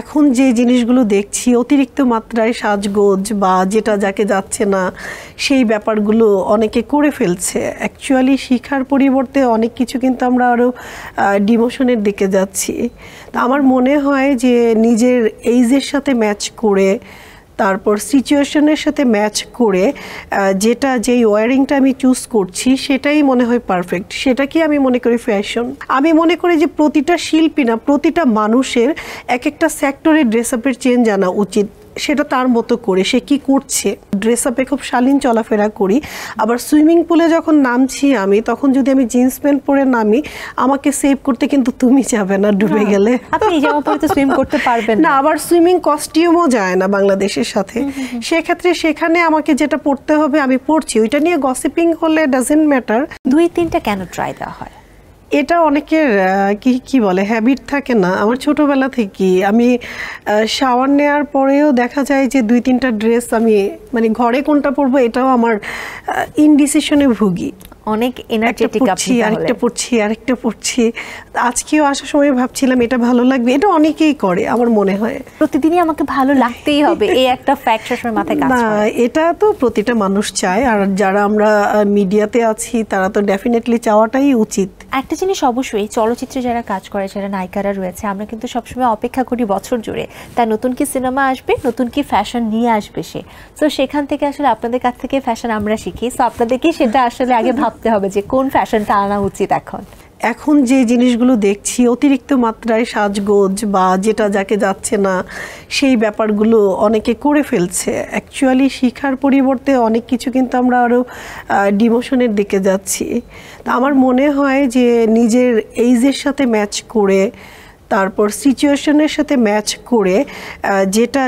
এখন যে জিনিসগুলো দেখছি অতিরিক্ত মাত্রায় সাজগোজ বা যেটা যাকে যাচ্ছে না সেই ব্যাপারগুলো অনেকে করে ফেলছে। অ্যাকচুয়ালি শিখার পরিবর্তে অনেক কিছু কিন্তু আমরা আরও ডিমোশনের দিকে যাচ্ছি। তা আমার মনে হয় যে নিজের এইজের সাথে ম্যাচ করে, তারপর সিচুয়েশনের সাথে ম্যাচ করে যেই ওয়ারিংটা আমি চুজ করছি সেটাই মনে হয় পারফেক্ট। সেটাকে আমি মনে করি ফ্যাশন। আমি মনে করি যে প্রতিটা শিল্পী না, প্রতিটা মানুষের এক একটা সেক্টরে ড্রেস আপের চেঞ্জ আনা উচিত। সেটা তার মতো করে সে কি করছে। ড্রেস আপে খুব শালীন চলাফেরা করি, আবার সুইমিং পুলে যখন নামছি আমি, তখন যদি আমি জিন্স প্যান্ট পরে নামি, আমাকে সেভ করতে কিন্তু তুমি যাবে না ডুবে গেলে। আপনি জামা পরে তো সুইম করতে পারবেন না, আবার সুইমিং কস্টিউমও যায় না বাংলাদেশের সাথে। সেক্ষেত্রে সেখানে আমাকে যেটা পড়তে হবে আমি পড়ছি, ওইটা নিয়ে গসিপিং হলে ডাজেন্ট ম্যাটার। 2-3টা কেন ট্রাই দেওয়া হয়? এটা অনেকের কি বলে হ্যাবিট থাকে না। আমার ছোটবেলা থেকেই আমি শাওয়ার নেওয়ার পরেও দেখা যায় যে 2-3টা ড্রেস আমি মানে ঘরে কোনটা পরবো এটাও আমার ইনডিসিশনে ভুগি। অনেক এনার্জেটিক আপনি, আরেকটা পড়ছি। আজকেও আসার সময় ভাবছিলাম এটা ভালো লাগবে। এটা অনেকেই করে আমার মনে হয়। প্রতিদিনই আমাকে ভালো লাগতেই হবে এই একটা ফ্যাক্ট সবসময় মাথায় কাজ করে। না, এটা তো প্রতিটা মানুষ চায়, আর যারা আমরা মিডিয়াতে আছি তারা তো ডেফিনেটলি চাওয়াটাই উচিত। একটা জিনিস অবশ্যই, চলচ্চিত্রে যারা কাজ করে, যারা নায়িকারা রয়েছে, আমরা কিন্তু সবসময় অপেক্ষা করি বছর জুড়ে তার নতুন কি সিনেমা আসবে, নতুন কি ফ্যাশন নিয়ে আসবে সে। তো সেখান থেকে আসলে আপনাদের কাছ থেকে ফ্যাশন আমরা শিখি। তো আপনাদেরকে সেটা আসলে আগে ভাবতে হবে যে কোন ফ্যাশনটা আনা উচিত। এখন যে জিনিসগুলো দেখছি অতিরিক্ত মাত্রায় সাজগোজ বা যেটা যাকে যাচ্ছে না সেই ব্যাপারগুলো অনেকে করে ফেলছে। অ্যাকচুয়ালি শিখার পরিবর্তে অনেক কিছু কিন্তু আমরা আরও ডিমোশনের দিকে যাচ্ছি। তা আমার মনে হয় যে নিজের এইজের সাথে ম্যাচ করে, তারপর সিচুয়েশনের সাথে ম্যাচ করে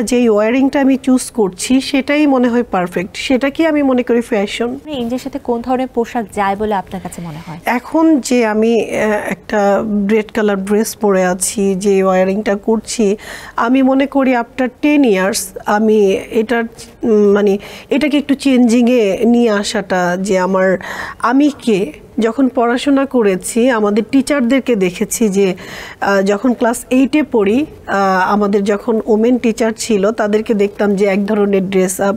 যেই ওয়ারিংটা আমি চুজ করছি সেটাই মনে হয় পারফেক্ট। সেটাকে আমি মনে করি ফ্যাশন। ইন্ডিয়ার সাথে কোন ধরনের পোশাক যায় বলে আপনার কাছে মনে হয়? এখন যে আমি একটা রেড কালার ড্রেস পরে আছি, যে ওয়ারিংটা করছি, আমি মনে করি আফটার 10 ইয়ার্স আমি এটাকে একটু চেঞ্জিংয়ে নিয়ে আসাটা, যে আমি কে। যখন পড়াশোনা করেছি আমাদের টিচারদেরকে দেখেছি যে যখন ক্লাস 8-এ পড়ি, আমাদের যখন ওমেন টিচার ছিল তাদেরকে দেখতাম যে এক ধরনের ড্রেস আপ।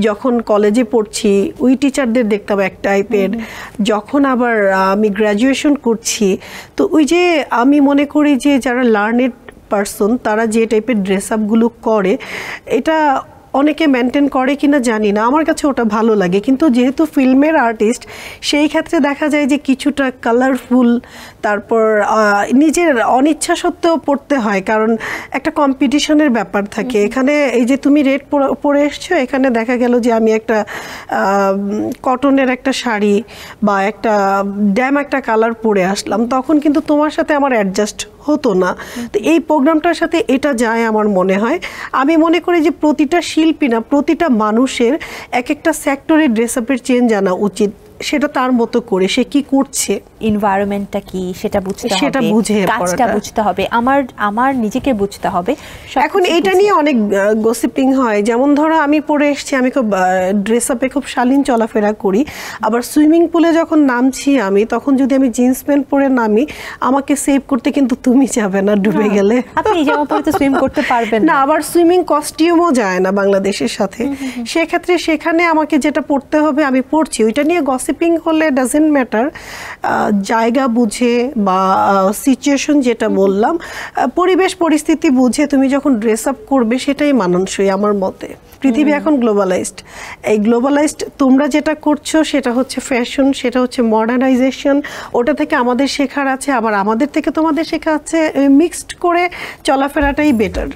যখন কলেজে পড়ছি ওই টিচারদের দেখতাম এক টাইপের। যখন আবার আমি গ্র্যাজুয়েশন করছি, তো ওই যে আমি মনে করি যে যারা লার্নেড পারসন তারা যে টাইপের ড্রেস আপগুলো করে, এটা অনেকে মেনটেন করে কিনা জানি না, আমার কাছে ওটা ভালো লাগে। কিন্তু যেহেতু ফিল্মের আর্টিস্ট, সেই ক্ষেত্রে দেখা যায় যে কিছুটা কালারফুল, তারপর নিজের অনিচ্ছা সত্ত্বেও পড়তে হয়, কারণ একটা কম্পিটিশনের ব্যাপার থাকে এখানে। এই যে তুমি রেড পরে এসছো, এখানে দেখা গেল যে আমি একটা কটনের একটা শাড়ি বা একটা কালার পরে আসলাম, তখন কিন্তু তোমার সাথে আমার অ্যাডজাস্ট হতো না। তো এই প্রোগ্রামটার সাথে এটা যায় আমার মনে হয়। আমি মনে করি যে প্রতিটা শিল্পী না, প্রতিটা মানুষের এক একটা সেক্টরে ড্রেস আপের চেঞ্জ আনা উচিত। সেটা তার মতো করে সে কি করছে, এনভায়রনমেন্টটা কি সেটা বুঝতে হবে, সেটা বুঝে কাজটা বুঝতে হবে, আমার নিজেকে বুঝতে হবে। এখন এটা নিয়ে অনেক গসিপিং হয়। যেমন ধরো আমি পরে এসেছি, আমি খুব ড্রেস আপে খুব শালীন চলাফেরা করি, আবার সুইমিং পুলে যখন নামছি আমি, তখন যদি আমি জিন্স প্যান্ট পরে নামি, আমাকে সেভ করতে কিন্তু তুমি যাবে না ডুবে গেলে। আপনি জামা পরে তো সুইম করতে পারবেন না, আবার সুইমিং কস্টিউমও যায় না বাংলাদেশের সাথে। সেক্ষেত্রে সেখানে আমাকে যেটা পড়তে হবে আমি পড়ছি, ওইটা নিয়ে গসিপিং হলে ডাজেন্ট ম্যাটার। জায়গা বুঝে বা সিচুয়েশন যেটা বললাম, পরিবেশ পরিস্থিতি বুঝে তুমি যখন ড্রেস আপ করবে সেটাই মানানসই আমার মতে। পৃথিবী এখন গ্লোবালাইজড। এই গ্লোবালাইজড তোমরা যেটা করছো সেটা হচ্ছে ফ্যাশন, সেটা হচ্ছে মডার্নাইজেশন। ওটা থেকে আমাদের শেখার আছে, আবার আমাদের থেকে তোমাদের শেখা আছে। মিক্সড করে চলাফেরাটাই বেটার।